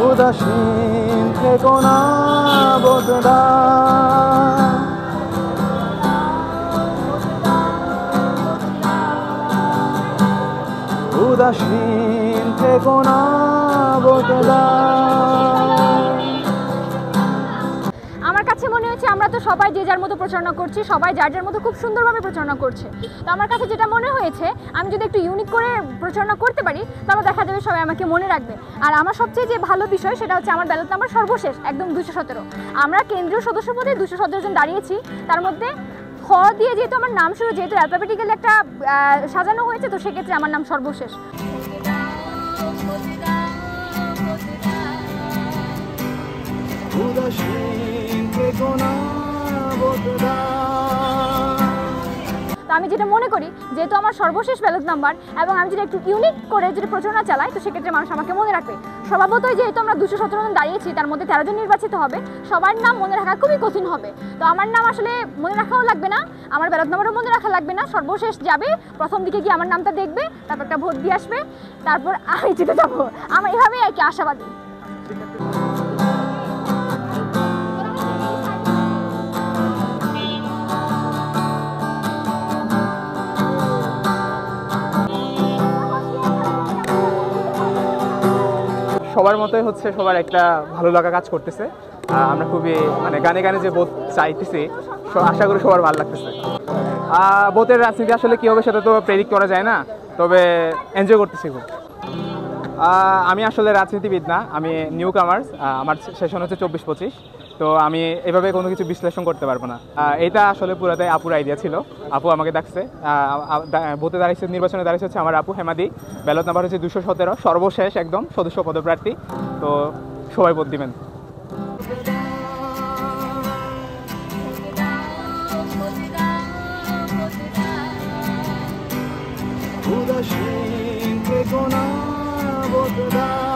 উদাসীন থেকো না বোধদা, উদাসীন থেকো না বোধদা। আমার কাছে মনে হচ্ছে আমরা তো সবাই যে যার মতো প্রচারণা করছি, সবাই যার যার মতো খুব সুন্দরভাবে প্রচারণা করছে। তো আমার কাছে যেটা মনে হয়েছে, আমি যদি একটু ইউনিক করে প্রচারণা করতে পারি তাহলে দেখা যাবে সবাই আমাকে মনে রাখবে। আর আমার সবচেয়ে যে ভালো বিষয় সেটা হচ্ছে আমার ব্যালট নাম্বার সর্বশেষ একদম 217। আমরা কেন্দ্রীয় সদস্য পদে 217 জন দাঁড়িয়েছি, তার মধ্যে খ দিয়ে যেহেতু আমার নাম শুরু, যেহেতু অ্যালফাবেটিক্যালি একটা সাজানো হয়েছে, তো সেক্ষেত্রে আমার নাম সর্বশেষ। তো আমি যেটা মনে করি, যেহেতু আমার সর্বশেষ ব্যালট নাম্বার এবং আমি যদি একটু ইউনিক করে যদি প্রচারণা চালাই, তো সেক্ষেত্রে মানুষ আমাকে মনে রাখবে। স্বভাবতই যেহেতু আমরা 217 জন দাঁড়িয়েছি, তার মধ্যে 13 জন নির্বাচিত হবে, সবার নাম মনে রাখা খুবই কঠিন হবে। তো আমার নাম আসলে মনে রাখাও লাগবে না, আমার ব্যালট নাম্বারও মনে রাখা লাগবে না। সর্বশেষ যাবে, প্রথম দিকে গিয়ে আমার নামটা দেখবে, তারপর একটা ভোট দিয়ে আসবে, তারপর আমি জিতে যাবো। আমার এভাবেই আর কি আশাবাদী। সবার মতোই হচ্ছে সবার একটা ভালো লাগা কাজ করতেছে। আমরা খুবই মানে গানে গানে যে বোধ চাইতেছি, আশা করি সবার ভালো লাগতেছে। বোধের রাজনীতি আসলে কী হবে সেটা তো প্রেডিক্ট করা যায় না, তবে এনজয় করতেছি খুব। আমি আসলে রাজনীতিবিদ না, আমি নিউ কামার্স। আমার সেশন হচ্ছে 24-25, তো আমি এভাবে কোনো কিছু বিশ্লেষণ করতে পারবো না। এটা আসলে পুরাটাই আপুর আইডিয়া ছিল। আপু আমাকে ডাকছে, ভোটে দাঁড়িয়েছে, নির্বাচনে দাঁড়িয়েছে হচ্ছে আমার আপু হেমাদি। ব্যালট নাম্বার হচ্ছে 217, সর্বশেষ একদম সদস্য পদপ্রার্থী। তো সবাই ভোট দিবেন। উদাসীন থেকো না বোধদা।